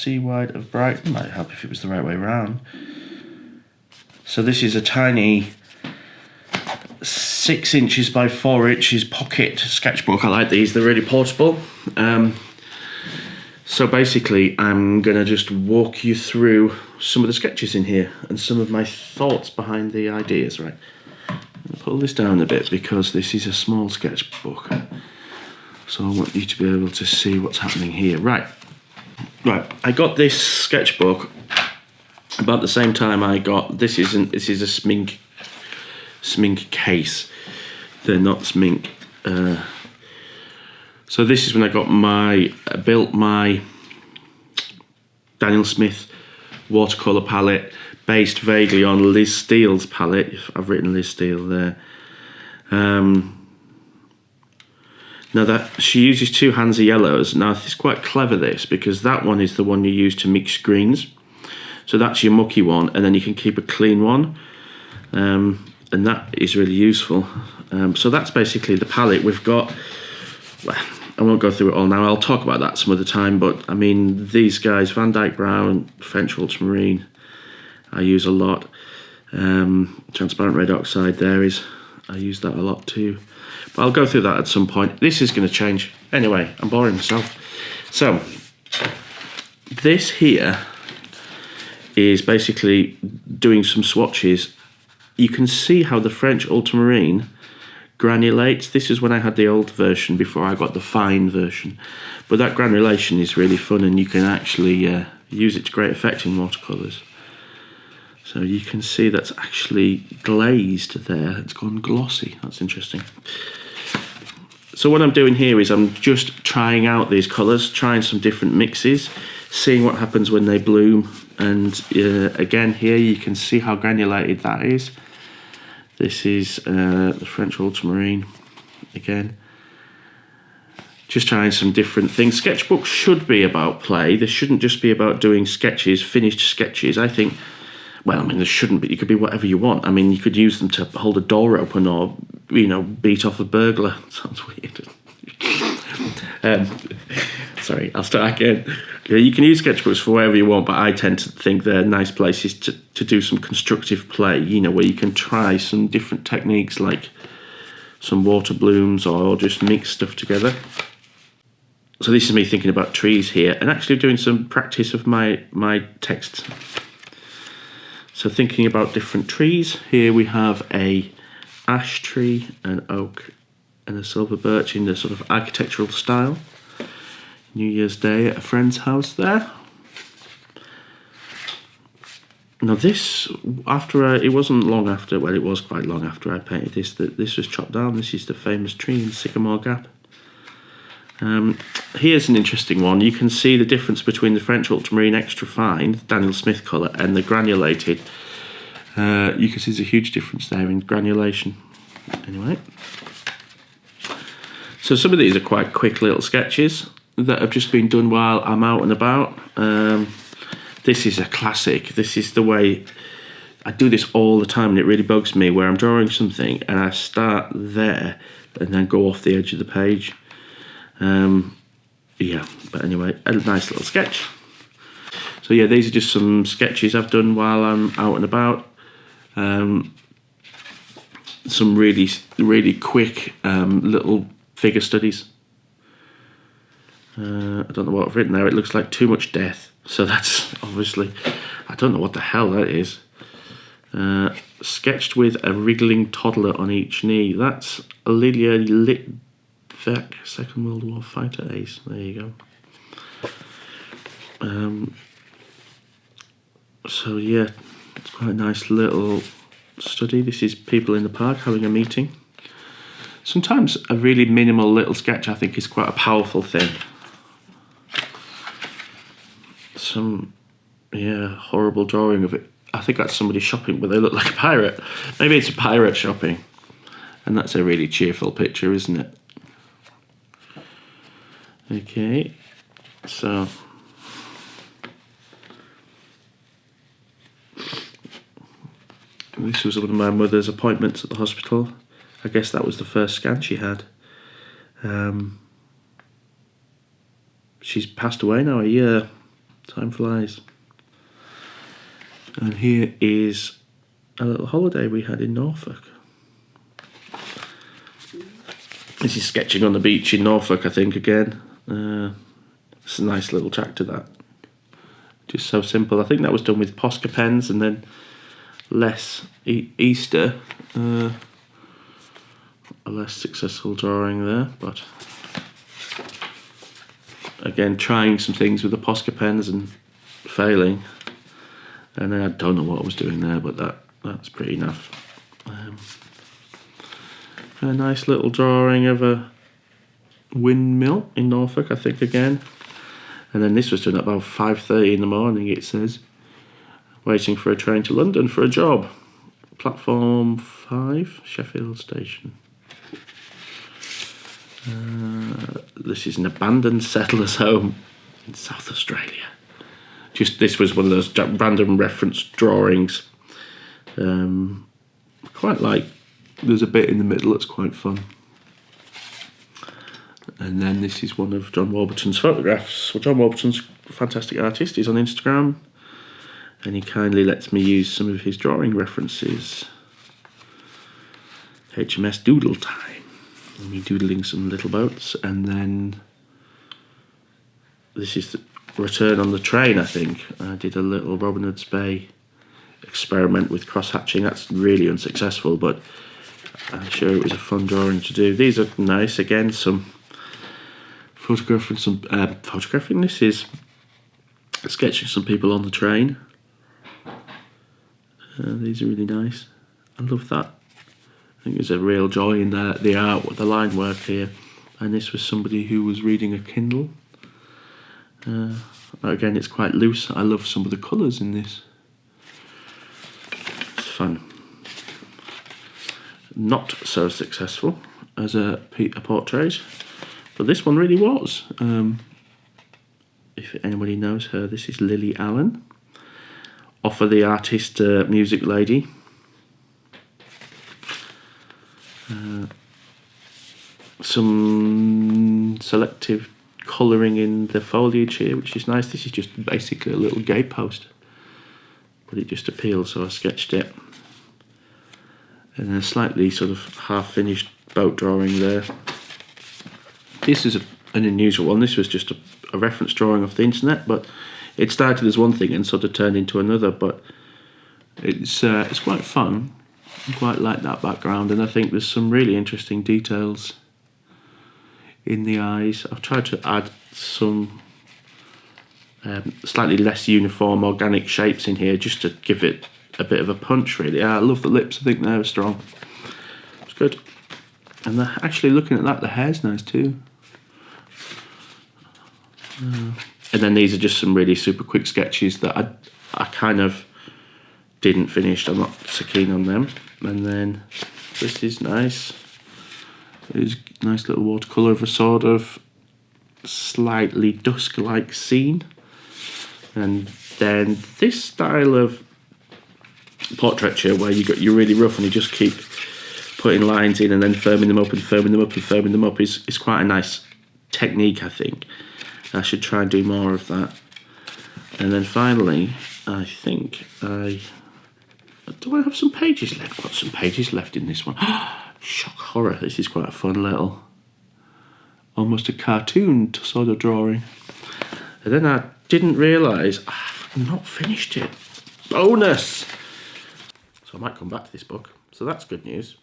Seawhite of Brighton. Might help if it was the right way around. So this is a tiny 6 inches by 4 inches pocket sketchbook. I like these, they're really portable. So basically I'm going to just walk you through some of the sketches in here and some of my thoughts behind the ideas, right? I'll pull this down a bit because this is a small sketchbook. So I want you to be able to see what's happening here. Right, I got this sketchbook about the same time I got, this is a smink case. They're not smink. So this is when I built my Daniel Smith watercolour palette based vaguely on Liz Steele's palette. I've written Liz Steele there. Now that she uses 2 hands of yellows. Now it's quite clever this, because that one is the one you use to mix greens. So that's your mucky one, and then you can keep a clean one. And that is really useful. So that's basically the palette we've got. Well, I won't go through it all now. I'll talk about that some other time. But I mean, these guys, Van Dyke Brown, French Ultramarine, I use a lot. Transparent red oxide I use that a lot too. But I'll go through that at some point. This is going to change. Anyway, I'm boring myself. So this here is basically doing some swatches. You can see how the French Ultramarine granulates. This is when I had the old version before I got the fine version. But that granulation is really fun, and you can actually use it to great effect in watercolours. So you can see that's actually glazed there. It's gone glossy. That's interesting. So what I'm doing here is I'm just trying out these colours, trying some different mixes, seeing what happens when they bloom. And again, here you can see how granulated that is. This is the French Ultramarine again. Just trying some different things. Sketchbooks should be about play. They shouldn't just be about doing sketches, finished sketches. I think, well, I mean, there shouldn't be. It could be whatever you want. I mean, you could use them to hold a door open or, you know, beat off a burglar. Sounds weird. Sorry, I'll start again. You can use sketchbooks for whatever you want, but I tend to think they're nice places to do some constructive play, you know, where you can try some different techniques like some water blooms or just mix stuff together. So this is me thinking about trees here and actually doing some practice of my text. So thinking about different trees. Here we have a ash tree, an oak and a silver birch in the sort of architectural style. New Year's Day at a friend's house there. Now this, it wasn't long after, well, it was quite long after I painted this, that this was chopped down. This is the famous tree in Sycamore Gap. Here's an interesting one. You can see the difference between the French Ultramarine Extra Fine, Daniel Smith colour, and the granulated. You can see there's a huge difference there in granulation. Anyway. So some of these are quite quick little sketches that have just been done while I'm out and about. This is a classic. This is the way I do this all the time, and it really bugs me, where I'm drawing something and I start there and then go off the edge of the page. Yeah, but anyway, a nice little sketch. So yeah, these are just some sketches I've done while I'm out and about. Some really, really quick little figure studies. I don't know what I've written there. It looks like too much death. So that's obviously, I don't know what the hell that is. Sketched with a wriggling toddler on each knee. That's Lilia Litvak, Second World War fighter ace. There you go. So yeah, it's quite a nice little study. This is people in the park having a meeting. Sometimes a really minimal little sketch, I think, is quite a powerful thing. Some, yeah, horrible drawing of it. I think that's somebody shopping, but they look like a pirate. Maybe it's a pirate shopping. And that's a really cheerful picture, isn't it? Okay, so this was one of my mother's appointments at the hospital. I guess that was the first scan she had. She's passed away now, a year Time flies. And here is a little holiday we had in Norfolk. This is sketching on the beach in Norfolk, I think, again. It's a nice little chapter, that. Just so simple. I think that was done with Posca pens, and then less Easter. A less successful drawing there, but again, trying some things with the Posca pens and failing. And then I don't know what I was doing there, but that's pretty enough. A nice little drawing of a windmill in Norfolk, I think, again. And then this was done at about 5:30 in the morning, it says. Waiting for a train to London for a job. Platform 5, Sheffield Station. This is an abandoned settler's home in South Australia. This was one of those random reference drawings. Quite like, there's a bit in the middle that's quite fun. And then this is one of John Warburton's photographs. Well, John Warburton's a fantastic artist. He's on Instagram, and he kindly lets me use some of his drawing references. HMS Doodle Time. And me doodling some little boats, and then this is the return on the train, I think. I did a little Robin Hood's Bay experiment with cross-hatching. That's really unsuccessful, but I'm sure it was a fun drawing to do. These are nice. Again, some photographing. This is sketching some people on the train. These are really nice. I love that. I think there's a real joy in the art, the line work here. And this was somebody who was reading a Kindle. Again, it's quite loose. I love some of the colours in this. It's fun. Not so successful as a portrait, but this one really was. If anybody knows her, this is Lily Allen, off of the artist Music Lady. Some selective colouring in the foliage here, which is nice. This is just basically a little gatepost, but it just appealed, so I sketched it. And then a slightly sort of half-finished boat drawing there. This is an unusual one. This was just a reference drawing off the internet, but it started as one thing and sort of turned into another. But it's quite fun. I quite like that background, and I think there's some really interesting details in the eyes. I've tried to add some slightly less uniform organic shapes in here just to give it a bit of a punch, really. I love the lips. I think they're strong. It's good. And actually, looking at that, the hair's nice too. And then these are just some really super quick sketches that I kind of didn't finish. I'm not so keen on them. And then this is nice. It's a nice little watercolour of a sort of slightly dusk-like scene. And then this style of portraiture where you're really rough and you just keep putting lines in and then firming them up and firming them up and firming them up is quite a nice technique, I think. I should try and do more of that. And then finally, I think do I have some pages left? I've got some pages left in this one. Shock horror. This is quite a fun little, almost a cartoon sort of drawing. And then I didn't realise I've not finished it. Bonus! So I might come back to this book. So that's good news.